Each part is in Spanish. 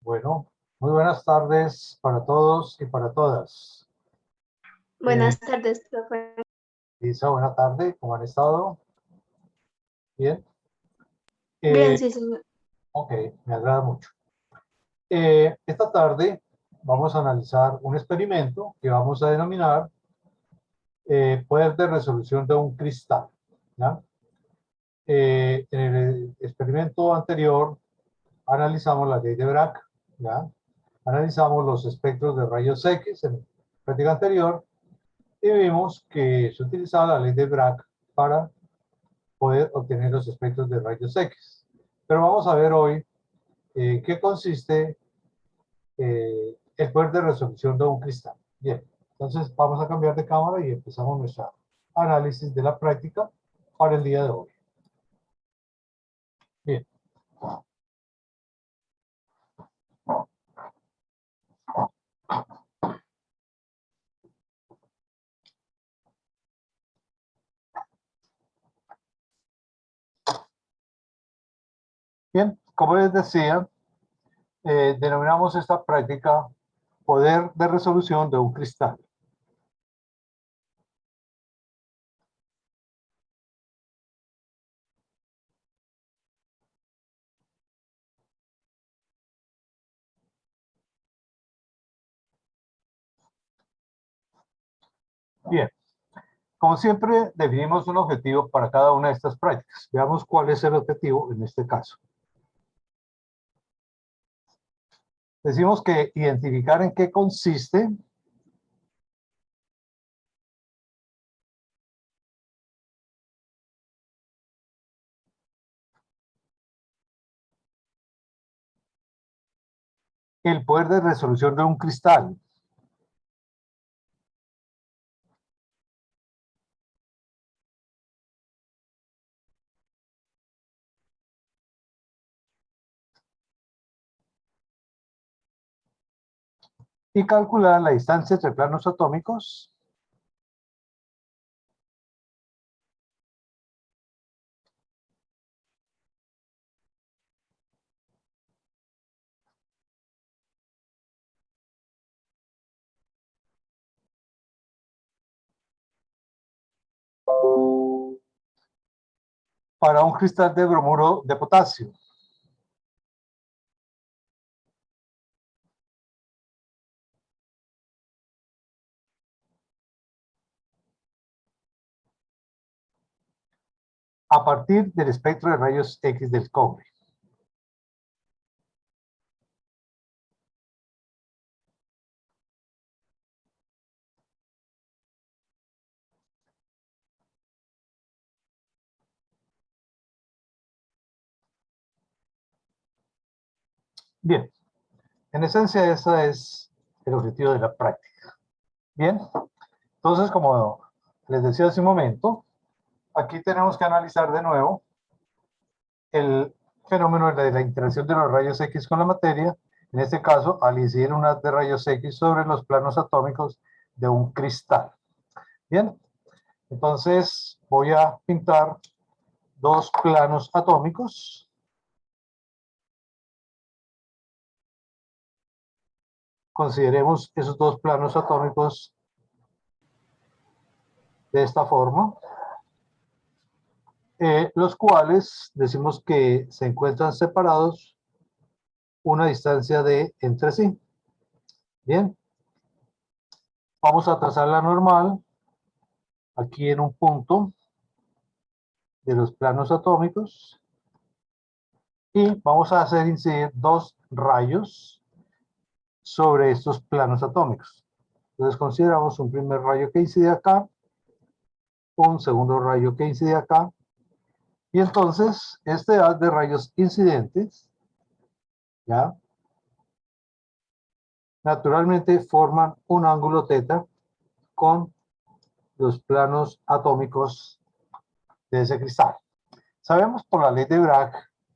Bueno, muy buenas tardes para todos y para todas. Buenas tardes, profe. Lisa, buena tarde, ¿cómo han estado? Bien. Bien, Eh, sí, señor. ok, me agrada mucho. Esta tarde vamos a analizar un experimento que vamos a denominar poder de resolución de un cristal. ¿Ya? En el experimento anterior analizamos la ley de Bragg, ¿ya? Analizamos los espectros de rayos X en la práctica anterior y vimos que se utilizaba la ley de Bragg para poder obtener los espectros de rayos X. Pero vamos a ver hoy qué consiste el poder de resolución de un cristal. Bien, entonces vamos a cambiar de cámara y empezamos nuestro análisis de la práctica para el día de hoy. Bien. Bien, como les decía, denominamos esta práctica poder de resolución de un cristal. Bien, como siempre, definimos un objetivo para cada una de estas prácticas. Veamos cuál es el objetivo en este caso. Decimos que identificar en qué consiste el poder de resolución de un cristal. Y calcular la distancia entre planos atómicos para un cristal de bromuro de potasio. A partir del espectro de rayos X del cobre. Bien, en esencia ese es el objetivo de la práctica. Bien, entonces como les decía hace un momento, aquí tenemos que analizar de nuevo el fenómeno de la interacción de los rayos X con la materia, en este caso al incidir un haz de rayos X sobre los planos atómicos de un cristal. Bien, entonces voy a pintar dos planos atómicos. Consideremos esos dos planos atómicos de esta forma, los cuales decimos que se encuentran separados una distancia de entre sí. Bien, vamos a trazar la normal aquí en un punto de los planos atómicos y vamos a hacer incidir dos rayos sobre estos planos atómicos. Entonces consideramos un primer rayo que incide acá, un segundo rayo que incide acá, y entonces este haz de rayos incidentes, ¿ya? Naturalmente forman un ángulo θ con los planos atómicos de ese cristal. Sabemos por la ley de Bragg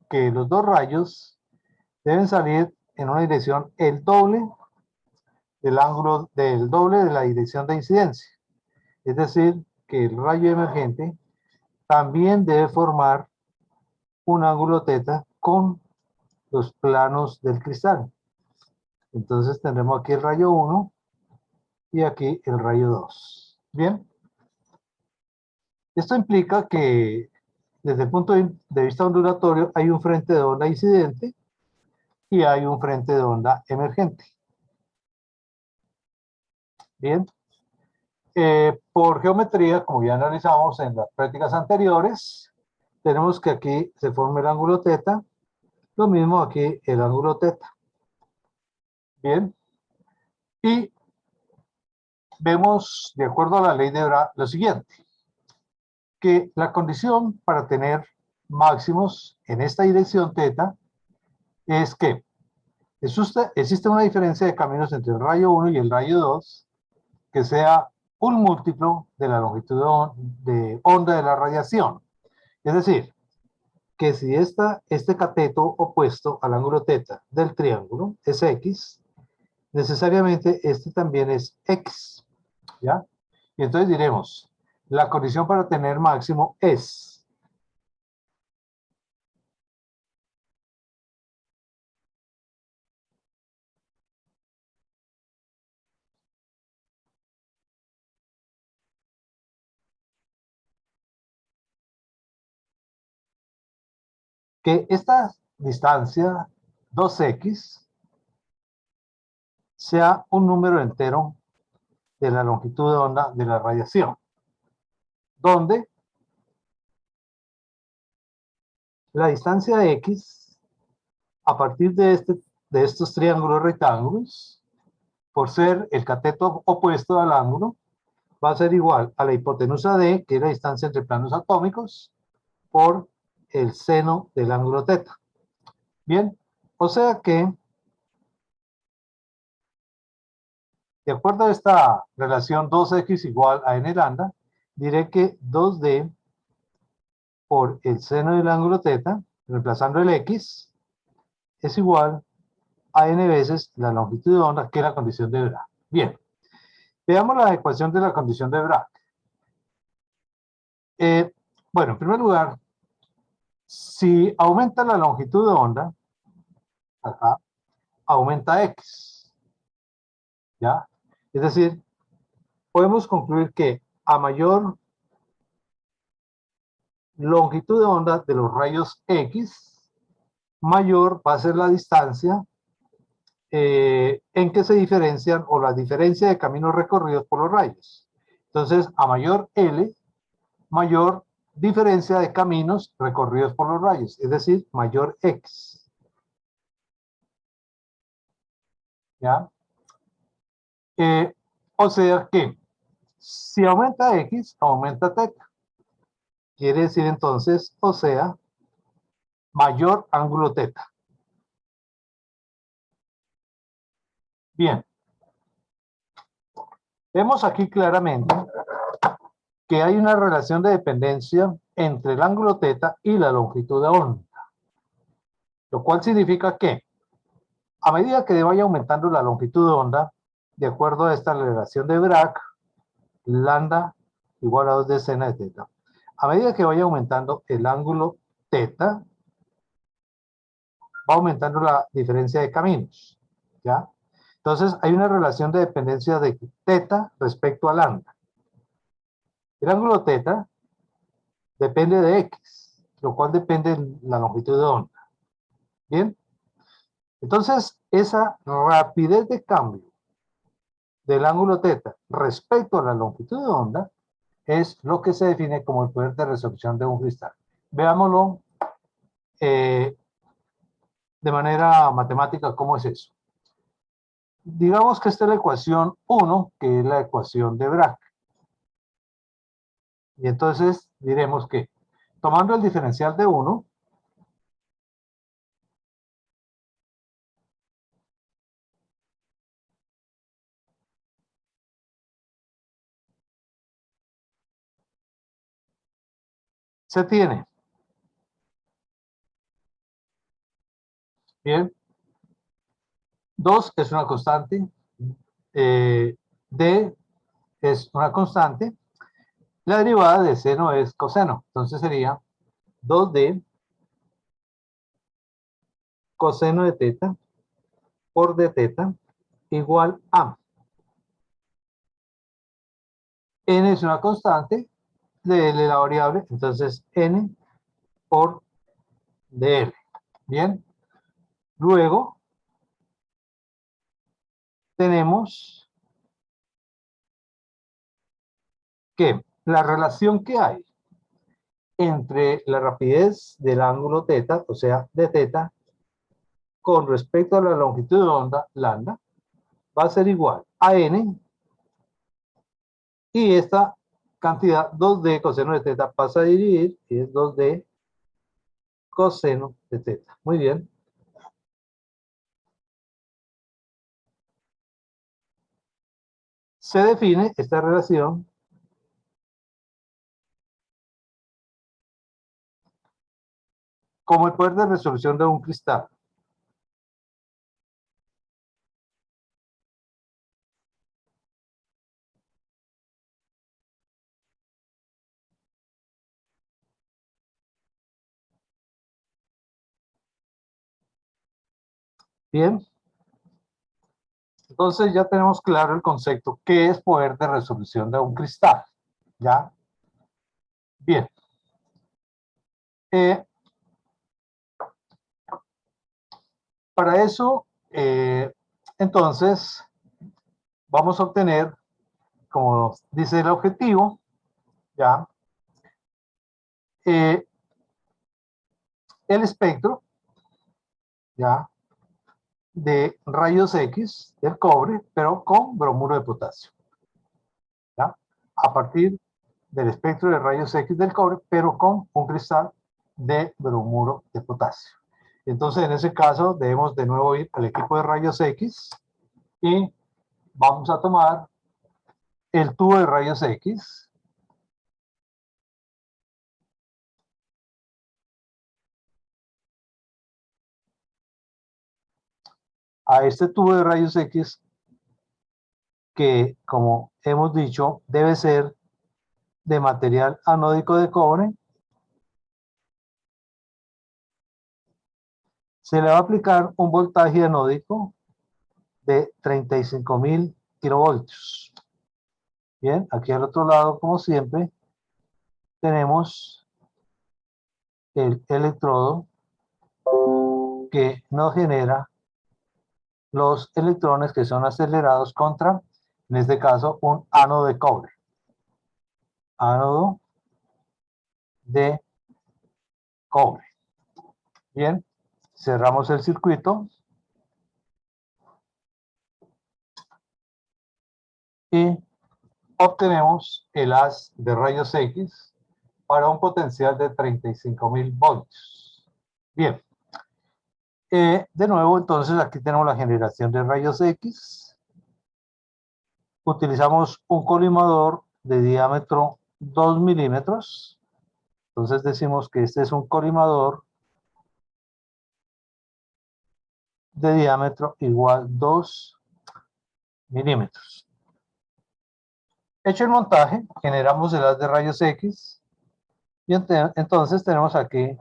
que los dos rayos deben salir en una dirección el doble del ángulo del doble de la dirección de incidencia. Es decir, que el rayo emergente también debe formar un ángulo θ con los planos del cristal. Entonces tendremos aquí el rayo 1 y aquí el rayo 2. Bien. Esto implica que desde el punto de vista ondulatorio hay un frente de onda incidente y hay un frente de onda emergente. Bien. Por geometría, como ya analizamos en las prácticas anteriores, tenemos que aquí se forma el ángulo teta, lo mismo aquí el ángulo teta. Bien. Y vemos, de acuerdo a la ley de Bragg, lo siguiente, que la condición para tener máximos en esta dirección teta es que existe una diferencia de caminos entre el rayo 1 y el rayo 2 que sea un múltiplo de la longitud de onda de la radiación. Es decir, que si este cateto opuesto al ángulo teta del triángulo es X, necesariamente este también es X, ¿ya? Y entonces diremos, la condición para tener máximo es que esta distancia 2X sea un número entero de la longitud de onda de la radiación, donde la distancia X, a partir de estos triángulos rectángulos, por ser el cateto opuesto al ángulo, va a ser igual a la hipotenusa D, que es la distancia entre planos atómicos, por el seno del ángulo teta. Bien, o sea que, de acuerdo a esta relación 2x igual a n lambda, diré que 2D por el seno del ángulo teta, reemplazando el x, es igual a n veces la longitud de onda, que es la condición de Bragg. Bien, veamos la ecuación de la condición de Bragg. Bueno, en primer lugar, si aumenta la longitud de onda, acá, aumenta x, ¿ya? Es decir, podemos concluir que a mayor longitud de onda de los rayos X, mayor va a ser la distancia en que se diferencian, o la diferencia de caminos recorridos por los rayos. Entonces, a mayor L, mayor diferencia de caminos recorridos por los rayos, es decir, mayor X. ¿Ya? O sea que, si aumenta X, aumenta teta. Quiere decir entonces, o sea, mayor ángulo teta. Bien. Vemos aquí claramente que hay una relación de dependencia entre el ángulo teta y la longitud de onda. Lo cual significa que, a medida que vaya aumentando la longitud de onda, de acuerdo a esta relación de Bragg, lambda igual a 2 decenas de teta. A medida que vaya aumentando el ángulo teta, va aumentando la diferencia de caminos, ¿ya? Entonces, hay una relación de dependencia de teta respecto a lambda. El ángulo teta depende de x, lo cual depende de la longitud de onda. ¿Bien? Entonces, esa rapidez de cambio del ángulo teta respecto a la longitud de onda es lo que se define como el poder de resolución de un cristal. Veámoslo de manera matemática, ¿cómo es eso? Digamos que esta es la ecuación 1, que es la ecuación de Bragg. Y entonces diremos que, tomando el diferencial de 1, se tiene, bien, 2 es una constante, D es una constante, la derivada de seno es coseno, entonces sería 2D coseno de teta por d teta igual a. N es una constante de L la variable, entonces N por dl. Bien. Luego tenemos que la relación que hay entre la rapidez del ángulo θ, o sea, de θ, con respecto a la longitud de onda, lambda, va a ser igual a n, y esta cantidad 2d coseno de θ pasa a dividir, y es 2d coseno de θ. Muy bien. Se define esta relación como el poder de resolución de un cristal. Bien. Entonces ya tenemos claro el concepto. ¿Qué es poder de resolución de un cristal? ¿Ya? Bien. Para eso, entonces, vamos a obtener, como dice el objetivo, ¿ya? El espectro, ¿ya? De rayos X del cobre, pero con bromuro de potasio. ¿Ya? A partir del espectro de rayos X del cobre, pero con un cristal de bromuro de potasio. Entonces, en ese caso, debemos de nuevo ir al equipo de rayos X y vamos a tomar el tubo de rayos X. A este tubo de rayos X que, como hemos dicho, debe ser de material anódico de cobre, se le va a aplicar un voltaje anódico de 35.000 kilovoltios. Bien, aquí al otro lado, como siempre, tenemos el electrodo que nos genera los electrones que son acelerados contra, en este caso, un ánodo de cobre. Ánodo de cobre. Bien, cerramos el circuito y obtenemos el haz de rayos X para un potencial de 35.000 voltios. Bien. De nuevo, entonces, aquí tenemos la generación de rayos X. Utilizamos un colimador de diámetro 2 milímetros. Entonces decimos que este es un colimador de diámetro igual 2 milímetros. Hecho el montaje, generamos el haz de rayos X. Y entonces tenemos aquí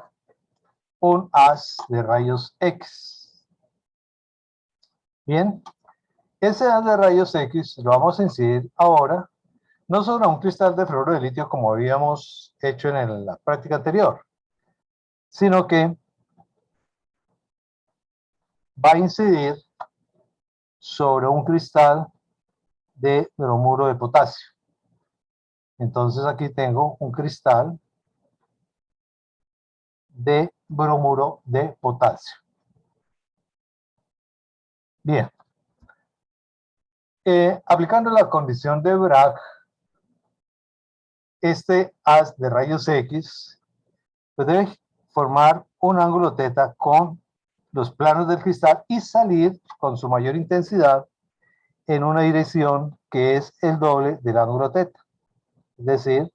un haz de rayos X. Bien, ese haz de rayos X lo vamos a incidir ahora, no sobre un cristal de fluoruro de litio como habíamos hecho en la práctica anterior, sino que va a incidir sobre un cristal de bromuro de potasio. Entonces aquí tengo un cristal de bromuro de potasio. Bien. Aplicando la condición de Bragg, este haz de rayos X pues debe formar un ángulo θ con los planos del cristal y salir con su mayor intensidad en una dirección que es el doble del ángulo θ. Es decir,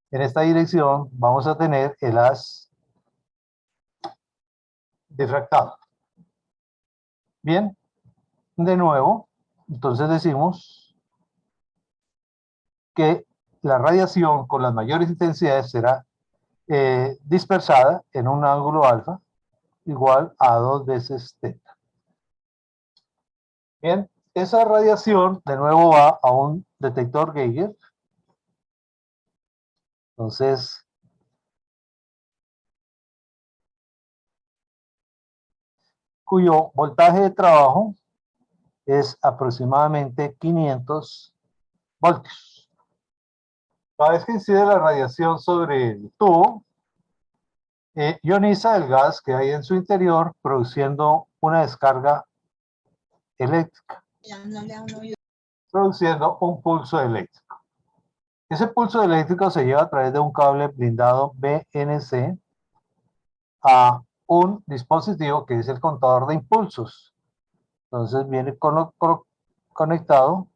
en esta dirección vamos a tener el haz difractado. Bien, de nuevo, entonces decimos que la radiación con las mayores intensidades será dispersada en un ángulo alfa igual a 2 veces θ. Bien, esa radiación de nuevo va a un detector Geiger. Entonces, cuyo voltaje de trabajo es aproximadamente 500 voltios. Cada vez que incide la radiación sobre el tubo, ioniza el gas que hay en su interior, produciendo una descarga eléctrica, produciendo un pulso eléctrico. Ese pulso eléctrico se lleva a través de un cable blindado BNC a un dispositivo que es el contador de impulsos. Entonces viene conectado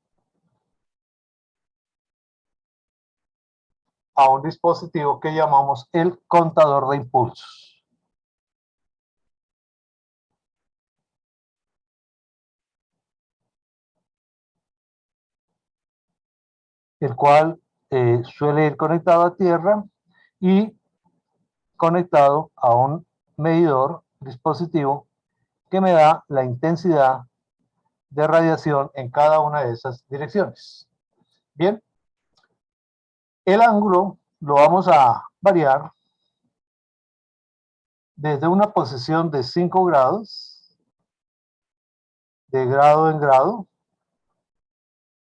a un dispositivo que llamamos el contador de impulsos. El cual suele ir conectado a tierra y conectado a un medidor, dispositivo, que me da la intensidad de radiación en cada una de esas direcciones. Bien, el ángulo lo vamos a variar desde una posición de 5 grados, de grado en grado,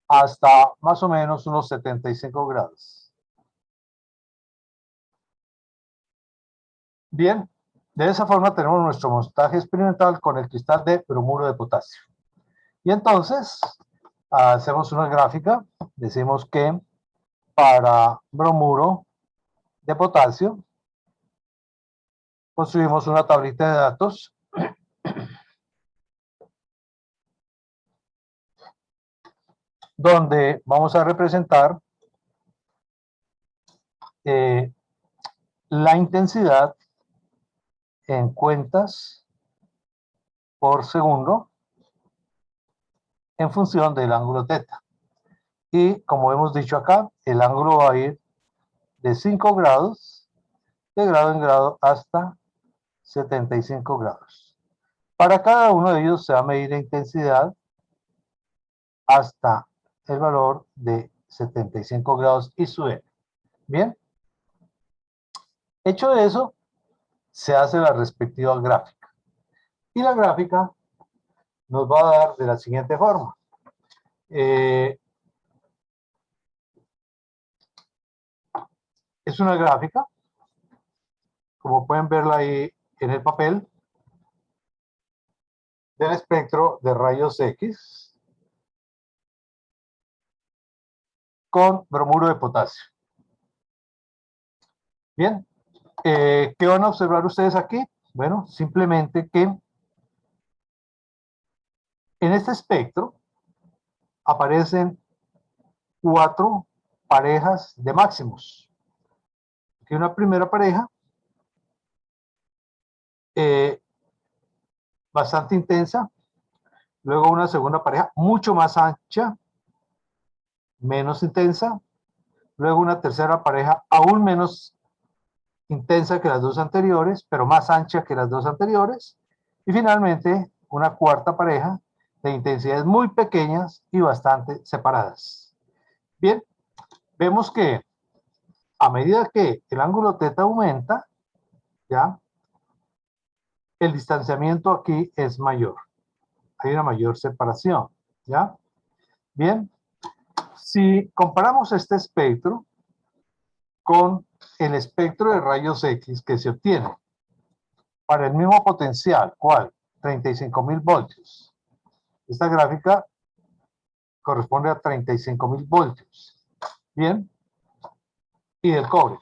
hasta más o menos unos 75 grados. Bien, de esa forma tenemos nuestro montaje experimental con el cristal de bromuro de potasio. Y entonces hacemos una gráfica, decimos que para bromuro de potasio construimos una tablita de datos donde vamos a representar la intensidad en cuentas por segundo en función del ángulo teta. Y como hemos dicho acá, el ángulo va a ir de 5 grados, de grado en grado, hasta 75 grados. Para cada uno de ellos se va a medir la intensidad hasta el valor de 75 grados y su n. Bien, hecho eso, se hace la respectiva gráfica. Y la gráfica nos va a dar de la siguiente forma. Es una gráfica, como pueden verla ahí en el papel, del espectro de rayos X con bromuro de potasio. Bien, ¿qué van a observar ustedes aquí? Bueno, simplemente que en este espectro aparecen 4 parejas de máximos. Aquí una primera pareja bastante intensa, luego una segunda pareja mucho más ancha, menos intensa, luego una tercera pareja aún menos intensa que las dos anteriores, pero más ancha que las dos anteriores, y finalmente una cuarta pareja de intensidades muy pequeñas y bastante separadas. Bien, vemos que a medida que el ángulo teta aumenta, ya, el distanciamiento aquí es mayor. Hay una mayor separación, ¿ya? Bien, si comparamos este espectro con el espectro de rayos X que se obtiene para el mismo potencial, ¿cuál? 35.000 voltios. Esta gráfica corresponde a 35.000 voltios. Bien, y del cobre.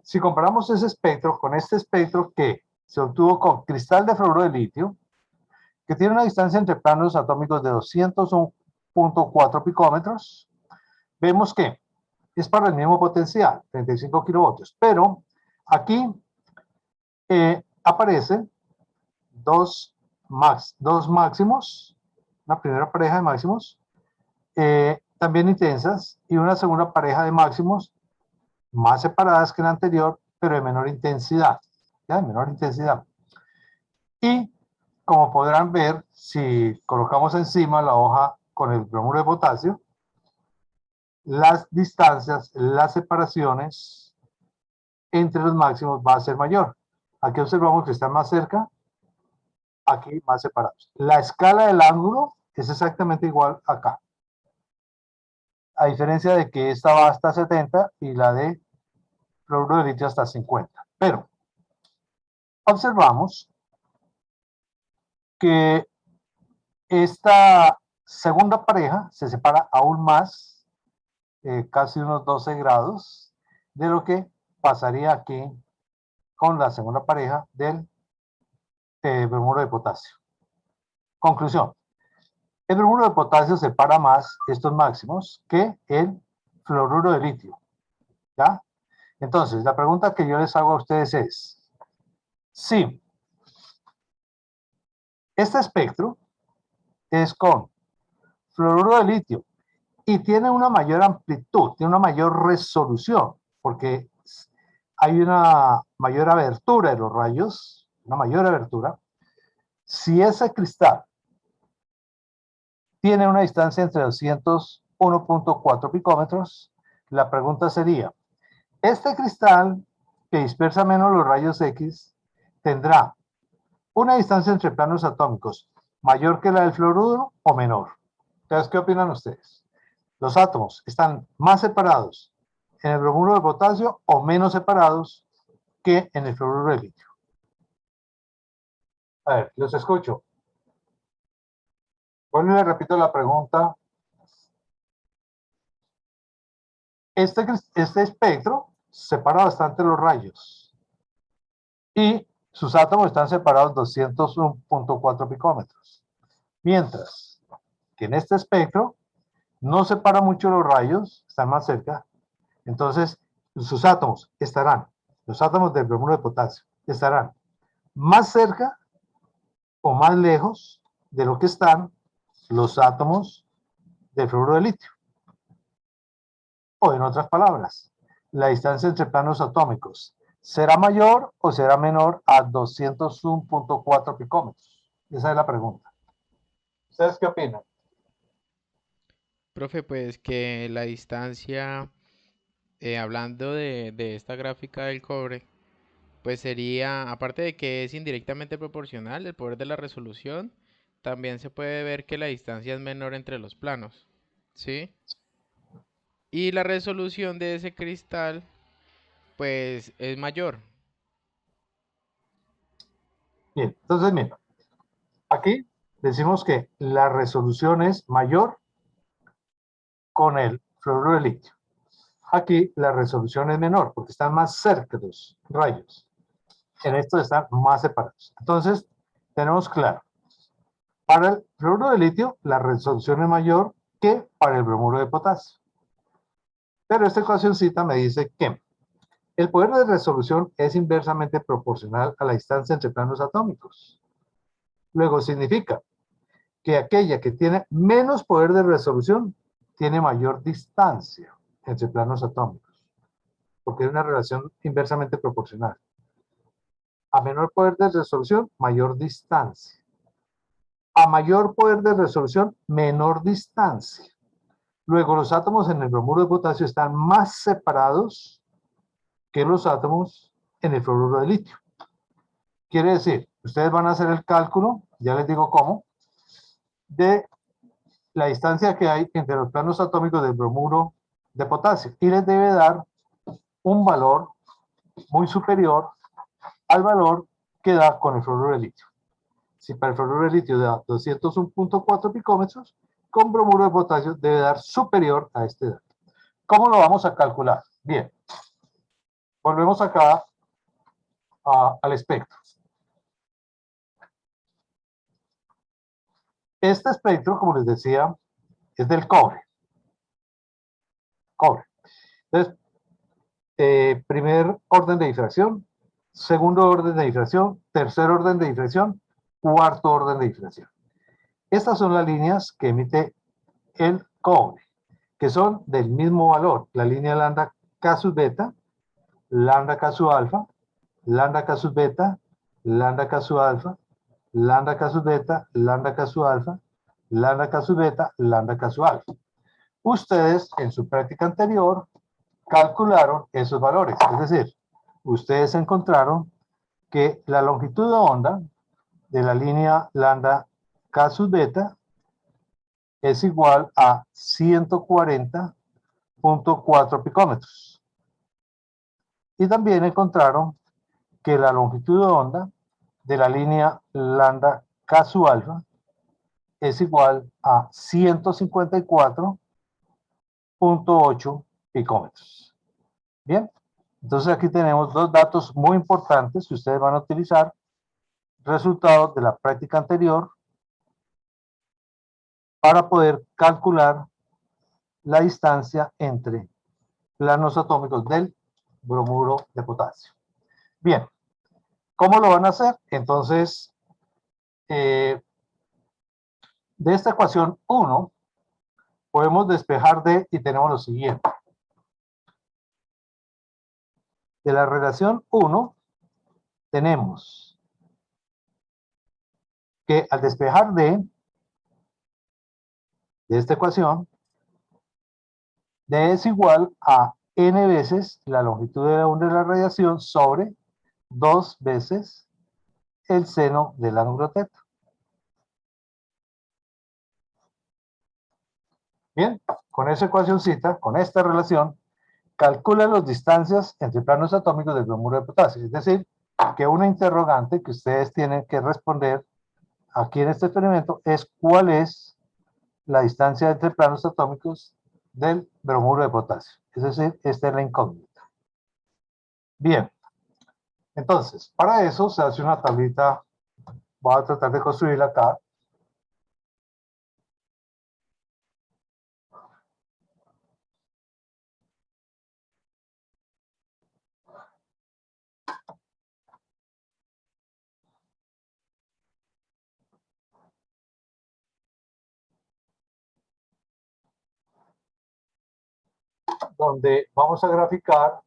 Si comparamos ese espectro con este espectro que se obtuvo con cristal de fluoruro de litio, que tiene una distancia entre planos atómicos de 201.4 picómetros, vemos que es para el mismo potencial, 35 kilovoltios, pero aquí aparecen dos máximos, una primera pareja de máximos, también intensas, y una segunda pareja de máximos más separadas que la anterior, pero de menor intensidad, ¿ya? De menor intensidad. Y como podrán ver, si colocamos encima la hoja con el bromuro de potasio, las distancias, las separaciones entre los máximos va a ser mayor. Aquí observamos que están más cerca, aquí más separados. La escala del ángulo es exactamente igual acá. A diferencia de que esta va hasta 70 y la de fluoruro de litio hasta 50. Pero observamos que esta segunda pareja se separa aún más, casi unos 12 grados, de lo que pasaría aquí con la segunda pareja del bromuro de potasio. Conclusión. El bromuro de potasio separa más estos máximos que el fluoruro de litio. ¿Ya? Entonces, la pregunta que yo les hago a ustedes es, si este espectro es con fluoruro de litio y tiene una mayor amplitud, tiene una mayor resolución, porque hay una mayor abertura de los rayos, una mayor abertura. Si ese cristal tiene una distancia entre 201.4 picómetros, la pregunta sería, ¿este cristal que dispersa menos los rayos X tendrá una distancia entre planos atómicos mayor que la del fluoruro o menor? Entonces, ¿qué opinan ustedes? ¿Los átomos están más separados en el bromuro de potasio o menos separados que en el fluoruro de litio? A ver, los escucho. Bueno, le repito la pregunta. Este espectro separa bastante los rayos y sus átomos están separados 201.4 picómetros. Mientras que en este espectro no separa mucho los rayos, están más cerca. Entonces, sus átomos estarán, los átomos del bromuro de potasio, estarán más cerca o más lejos de lo que están los átomos del fluoruro de litio. O en otras palabras, la distancia entre planos atómicos será mayor o será menor a 201.4 picómetros. Esa es la pregunta. ¿Ustedes qué opinan? Profe, pues que la distancia, hablando de esta gráfica del cobre, pues sería, aparte de que es indirectamente proporcional el poder de la resolución, también se puede ver que la distancia es menor entre los planos, ¿sí? Y la resolución de ese cristal, pues es mayor. Bien, entonces mira, aquí decimos que la resolución es mayor con el fluoruro de litio. Aquí la resolución es menor porque están más cerca los rayos. En estos están más separados. Entonces, tenemos claro, para el fluoruro de litio la resolución es mayor que para el bromuro de potasio. Pero esta ecuacióncita me dice que el poder de resolución es inversamente proporcional a la distancia entre planos atómicos. Luego significa que aquella que tiene menos poder de resolución tiene mayor distancia entre planos atómicos, porque es una relación inversamente proporcional. A menor poder de resolución, mayor distancia. A mayor poder de resolución, menor distancia. Luego, los átomos en el bromuro de potasio están más separados que los átomos en el fluoruro de litio. Quiere decir, ustedes van a hacer el cálculo, ya les digo cómo, de la distancia que hay entre los planos atómicos del bromuro de potasio y les debe dar un valor muy superior al valor que da con el fluoruro de litio. Si para el fluoruro de litio da 201.4 picómetros, con bromuro de potasio debe dar superior a este dato. ¿Cómo lo vamos a calcular? Bien, volvemos acá al espectro. Este espectro, como les decía, es del cobre. Entonces, primer orden de difracción, segundo orden de difracción, tercer orden de difracción, cuarto orden de difracción. Estas son las líneas que emite el cobre, que son del mismo valor. La línea lambda K sub beta, lambda K sub alfa, lambda K sub beta, lambda K sub alfa, lambda K sub beta, lambda K sub alfa, lambda K sub beta, lambda K sub alfa. Ustedes en su práctica anterior calcularon esos valores, es decir, ustedes encontraron que la longitud de onda de la línea lambda K sub beta es igual a 140.4 picómetros. Y también encontraron que la longitud de onda de la línea lambda K sub alfa es igual a 154.8 picómetros. Bien, entonces aquí tenemos dos datos muy importantes que ustedes van a utilizar, resultados de la práctica anterior, para poder calcular la distancia entre planos atómicos del bromuro de potasio. Bien, ¿cómo lo van a hacer? Entonces, de esta ecuación 1, podemos despejar D y tenemos lo siguiente. De la relación 1, tenemos que al despejar D, de esta ecuación, D es igual a n veces la longitud de la onda de la radiación sobre 2 veces el seno del ángulo teta. Bien, con esa ecuacióncita, con esta relación, calcula las distancias entre planos atómicos del bromuro de potasio. Es decir, que una interrogante que ustedes tienen que responder aquí en este experimento es cuál es la distancia entre planos atómicos del bromuro de potasio. Es decir, esta es la incógnita. Bien, entonces, para eso se hace una tablita. Voy a tratar de construirla acá. Donde vamos a graficar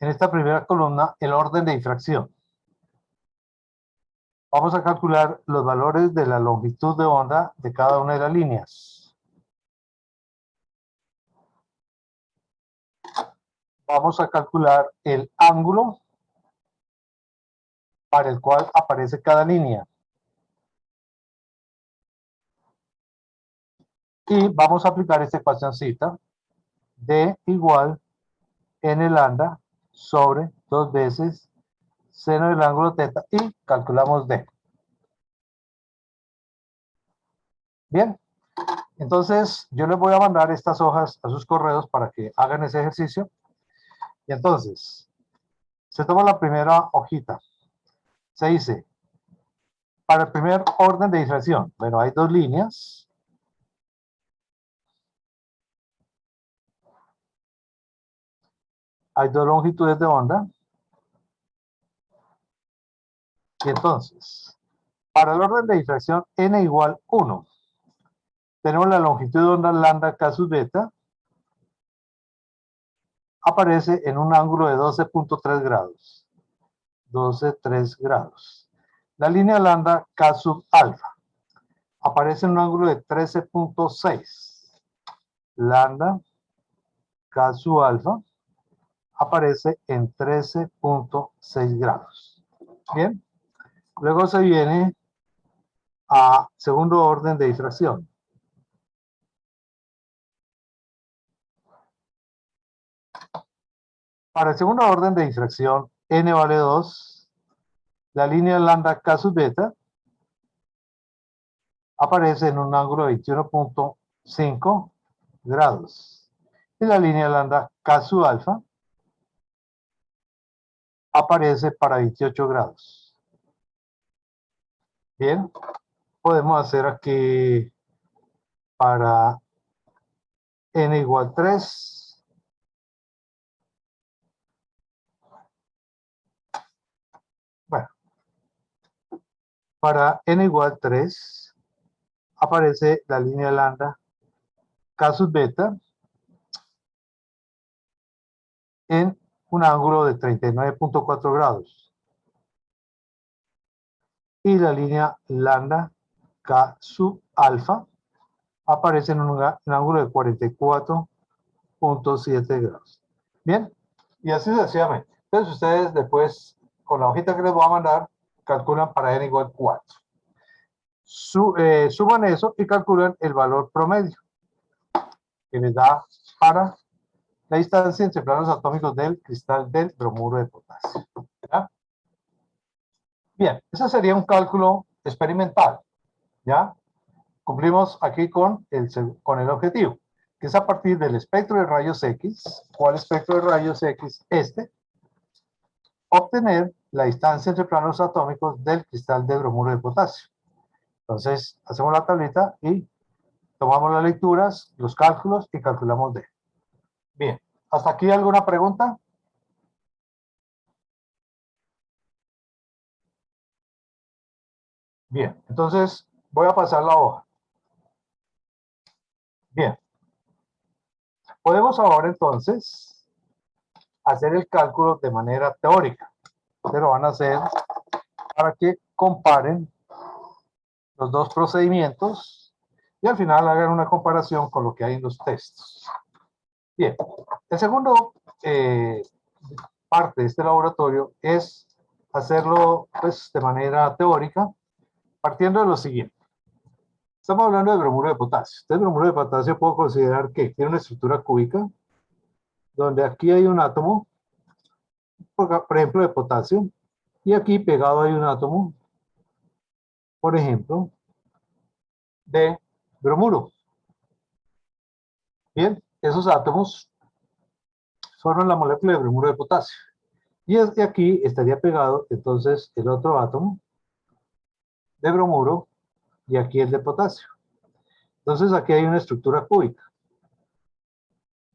en esta primera columna el orden de difracción. Vamos a calcular los valores de la longitud de onda de cada una de las líneas. Vamos a calcular el ángulo para el cual aparece cada línea. Y vamos a aplicar esta ecuacióncita. D igual n lambda sobre 2 veces seno del ángulo teta y calculamos D. Bien, entonces yo les voy a mandar estas hojas a sus correos para que hagan ese ejercicio. Y entonces, se toma la primera hojita. Se dice, para el primer orden de difracción, bueno, hay dos líneas. Hay dos longitudes de onda. Y entonces, para el orden de difracción n igual 1, tenemos la longitud de onda lambda K sub beta, aparece en un ángulo de 12.3 grados. 12,3 grados. La línea lambda K sub alfa aparece en un ángulo de 13.6. Lambda K sub alfa aparece en 13.6 grados. Bien. Luego se viene a segundo orden de difracción. Para el segundo orden de difracción, n vale 2, la línea lambda K sub beta aparece en un ángulo de 21.5 grados. Y la línea lambda K sub alfa aparece para 28 grados. Bien, podemos hacer aquí para n igual 3. Bueno, para n igual 3 aparece la línea lambda K sub beta en un ángulo de 39.4 grados. y la línea lambda K sub alfa aparece en un ángulo de 44.7 grados. Bien, y así sucesivamente. Entonces ustedes después, con la hojita que les voy a mandar, calculan para n igual 4. Suman eso y calculan el valor promedio que les da para la distancia entre planos atómicos del cristal del bromuro de potasio. ¿Ya? Bien, ese sería un cálculo experimental. ¿Ya? Cumplimos aquí con el objetivo, que es a partir del espectro de rayos X. ¿Cuál espectro de rayos X? Obtener la distancia entre planos atómicos del cristal de bromuro de potasio. Entonces, hacemos la tablita y tomamos las lecturas, los cálculos y calculamos D. Bien, ¿hasta aquí alguna pregunta? Bien, entonces voy a pasar la hoja. Bien, podemos ahora entonces hacer el cálculo de manera teórica. Se lo van a hacer para que comparen los dos procedimientos y al final hagan una comparación con lo que hay en los textos. Bien, el segundo parte de este laboratorio es hacerlo pues, de manera teórica, partiendo de lo siguiente. Estamos hablando de bromuro de potasio. Este bromuro de potasio puedo considerar que tiene una estructura cúbica, donde aquí hay un átomo, por ejemplo, de potasio, y aquí pegado hay un átomo, por ejemplo, de bromuro. Bien, esos átomos forman la molécula de bromuro de potasio. Y desde aquí estaría pegado entonces el otro átomo de bromuro y aquí el de potasio. Entonces aquí hay una estructura cúbica.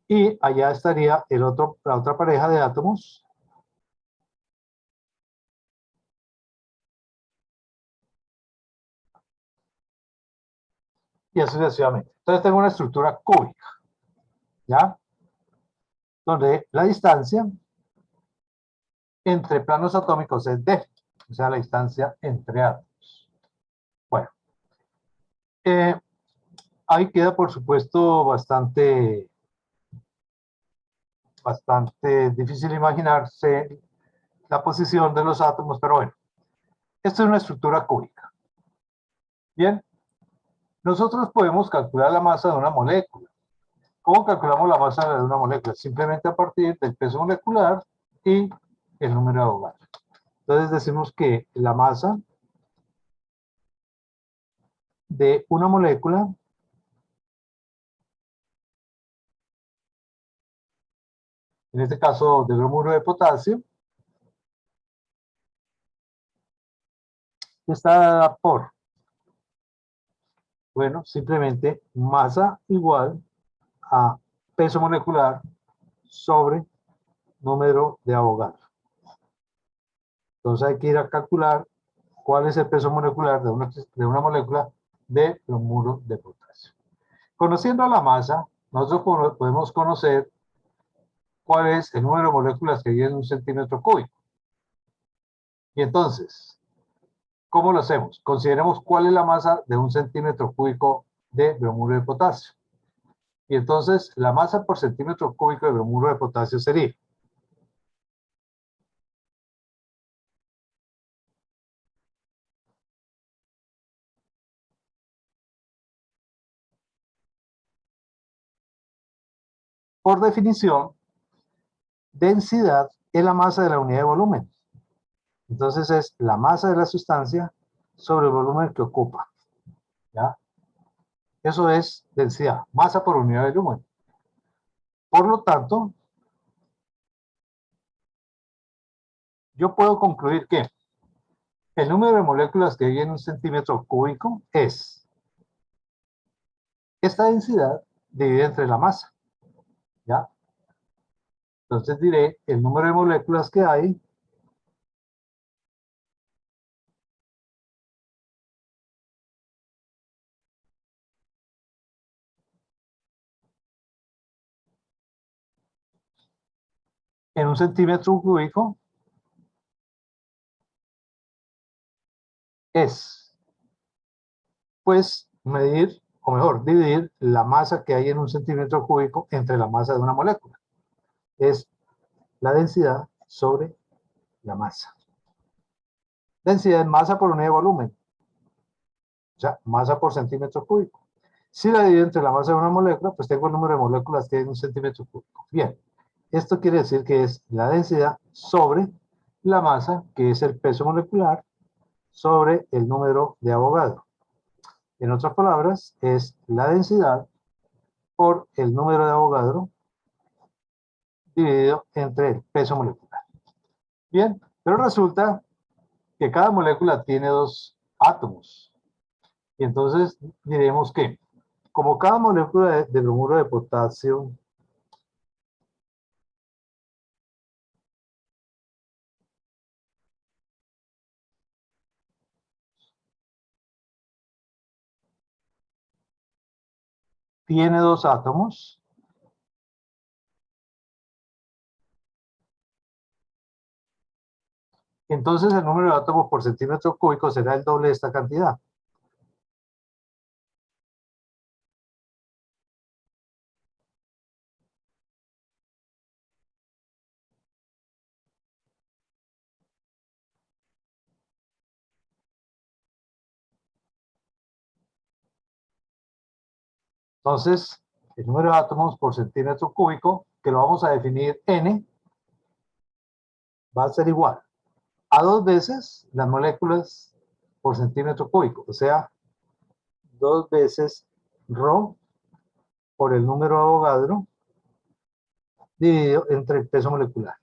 Y allá estaría la otra pareja de átomos y así sucesivamente. Entonces tengo una estructura cúbica, ¿ya? Donde la distancia entre planos atómicos es D, o sea, la distancia entre átomos. Bueno, ahí queda, por supuesto, bastante difícil imaginarse la posición de los átomos, pero bueno, esto es una estructura cúbica. Bien, nosotros podemos calcular la masa de una molécula. ¿Cómo calculamos la masa de una molécula? Simplemente a partir del peso molecular y el número de Avogadro. Entonces decimos que la masa de una molécula en este caso de bromuro de potasio, está dada por, bueno, simplemente masa igual a peso molecular sobre número de Avogadro. Entonces hay que ir a calcular cuál es el peso molecular de una molécula de bromuro de potasio. Conociendo la masa, nosotros podemos conocer cuál es el número de moléculas que hay en un centímetro cúbico. Y entonces, ¿cómo lo hacemos? Consideremos cuál es la masa de un centímetro cúbico de bromuro de potasio. Y entonces, la masa por centímetro cúbico de bromuro de potasio sería por definición, densidad es la masa de la unidad de volumen. Entonces es la masa de la sustancia sobre el volumen que ocupa. ¿Ya? Eso es densidad, masa por unidad de volumen. Por lo tanto, yo puedo concluir que el número de moléculas que hay en un centímetro cúbico es esta densidad dividida entre la masa. ¿Ya? Entonces diré el número de moléculas que hay en un centímetro cúbico es, pues, medir, o mejor, dividir la masa que hay en un centímetro cúbico entre la masa de una molécula. Es la densidad sobre la masa. Densidad es masa por unidad de volumen. O sea, masa por centímetro cúbico. Si la divido entre la masa de una molécula, pues tengo el número de moléculas que hay en un centímetro cúbico. Bien, esto quiere decir que es la densidad sobre la masa, que es el peso molecular, sobre el número de Avogadro. En otras palabras, es la densidad por el número de Avogadro dividido entre el peso molecular. Bien, pero resulta que cada molécula tiene dos átomos. Y entonces diremos que, como cada molécula de bromuro de potasio tiene dos átomos, entonces el número de átomos por centímetro cúbico será el doble de esta cantidad. Entonces, el número de átomos por centímetro cúbico, que lo vamos a definir n, va a ser igual a 2 veces las moléculas por centímetro cúbico, o sea, 2 veces ρ por el número de Avogadro dividido entre el peso molecular.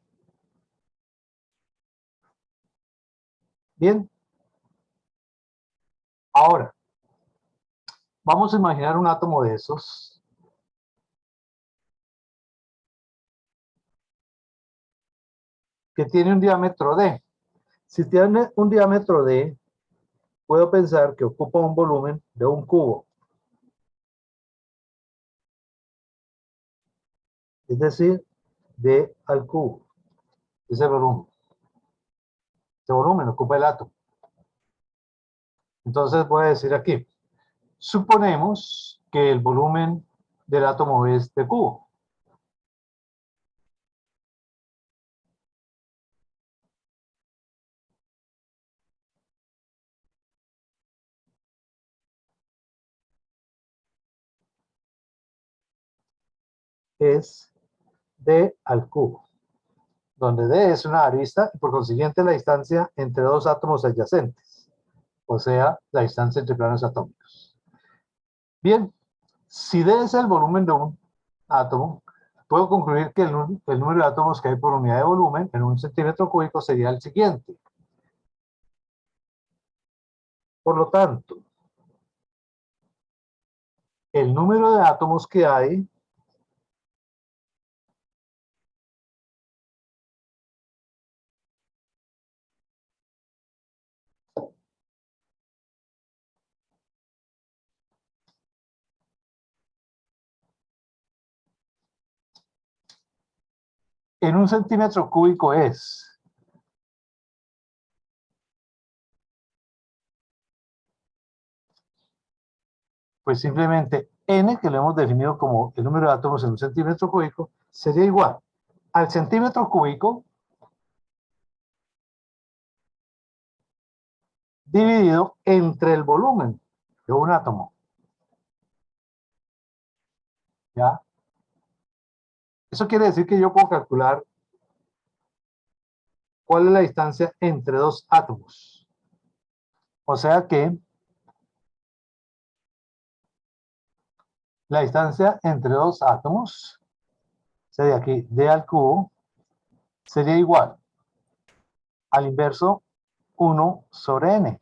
Bien. Ahora, vamos a imaginar un átomo de esos que tiene un diámetro d. Si tiene un diámetro d, puedo pensar que ocupa un volumen de un cubo. Es decir, d al cubo. Ese volumen. Ese volumen ocupa el átomo. Entonces voy a decir aquí, suponemos que el volumen del átomo es de cubo. Es d al cubo, donde d es una arista y por consiguiente la distancia entre dos átomos adyacentes, o sea, la distancia entre planos atómicos. Bien, si d es el volumen de un átomo, puedo concluir que el número de átomos que hay por unidad de volumen en un centímetro cúbico sería el siguiente. Por lo tanto, el número de átomos que hay en un centímetro cúbico es pues simplemente n, que lo hemos definido como el número de átomos en un centímetro cúbico, sería igual al centímetro cúbico dividido entre el volumen de un átomo. ¿Ya? Eso quiere decir que yo puedo calcular cuál es la distancia entre dos átomos. O sea que la distancia entre dos átomos sería aquí d al cubo, sería igual al inverso 1 sobre n.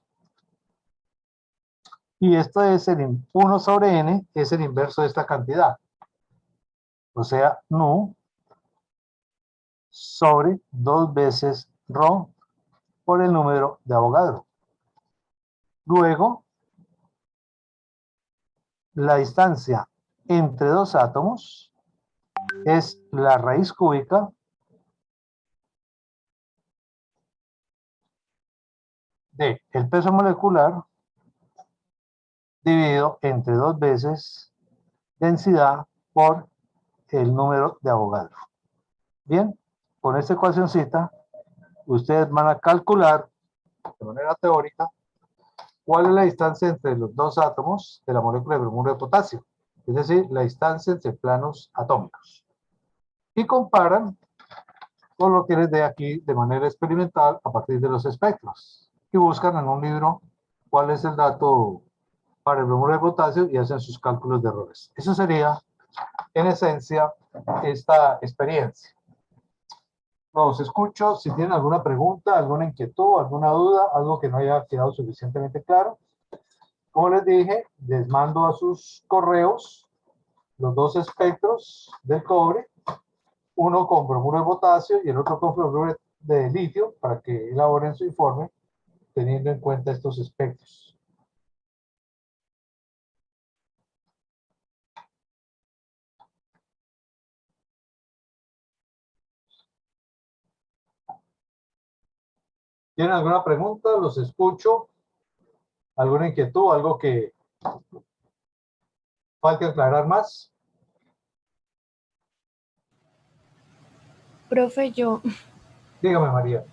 Y esto es el 1 sobre n, es el inverso de esta cantidad. O sea, nu sobre 2 veces ρ por el número de Avogadro. Luego, la distancia entre dos átomos es la raíz cúbica de el peso molecular dividido entre 2 veces densidad por el número de Avogadro. Bien, con esta ecuacioncita, ustedes van a calcular de manera teórica cuál es la distancia entre los dos átomos de la molécula de bromuro de potasio, es decir, la distancia entre planos atómicos. Y comparan con lo que les dé aquí de manera experimental a partir de los espectros. Y buscan en un libro cuál es el dato para el bromuro de potasio y hacen sus cálculos de errores. Eso sería, en esencia, esta experiencia. Los escucho. Si tienen alguna pregunta, alguna inquietud, alguna duda, algo que no haya quedado suficientemente claro. Como les dije, les mando a sus correos los dos espectros del cobre, uno con bromuro de potasio y el otro con bromuro de litio, para que elaboren su informe teniendo en cuenta estos espectros. ¿Tienen alguna pregunta? Los escucho. ¿Alguna inquietud? ¿Algo que falte aclarar más? Profe, Dígame, María.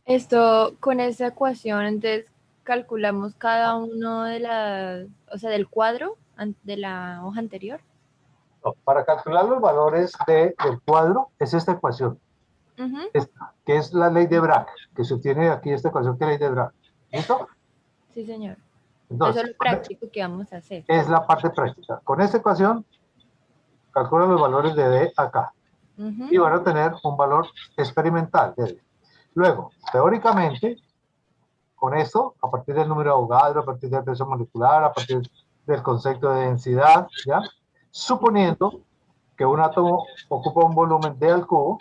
esto con esa ecuación, entonces calculamos cada uno de las, o sea, del cuadro de la hoja anterior. No, para calcular los valores del cuadro es esta ecuación, que es la ley de Bragg, que se obtiene aquí esta ecuación que es la ley de Bragg. ¿Listo? Sí, señor. Entonces, Eso es lo práctico que vamos a hacer. es la parte práctica. Con esta ecuación, calculan los valores de D acá. Y van a tener un valor experimental de D. Luego, teóricamente, con esto, a partir del número de Avogadro, a partir del peso molecular, a partir del concepto de densidad, ¿ya? Suponiendo que un átomo ocupa un volumen D al cubo,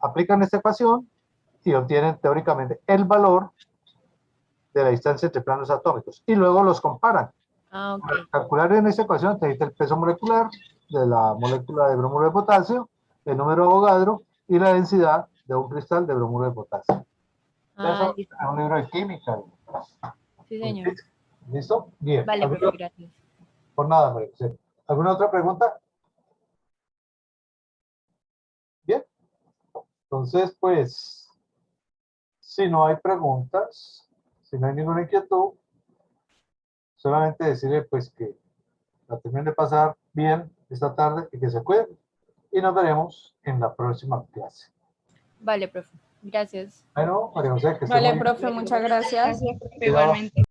aplican esta ecuación y obtienen teóricamente el valor de la distancia entre planos atómicos. Y luego los comparan. Ah, ok. Para calcular en esta ecuación te dice el peso molecular de la molécula de bromuro de potasio, el número de Avogadro y la densidad de un cristal de bromuro de potasio. Eso Listo. es un libro de química. Sí, señor. ¿Listo? Bien. Vale, profe, gracias. Por nada, María José. ¿Alguna otra pregunta? Bien. Entonces, pues, si no hay preguntas, si no hay ninguna inquietud, solamente decirle pues que la terminen de pasar bien esta tarde y que se cuiden. Y nos veremos en la próxima clase. Vale, profe. Gracias. Bueno, María José, que esté Vale, muy bien. profe, muchas gracias. Gracias, profe, Cuidado. igualmente.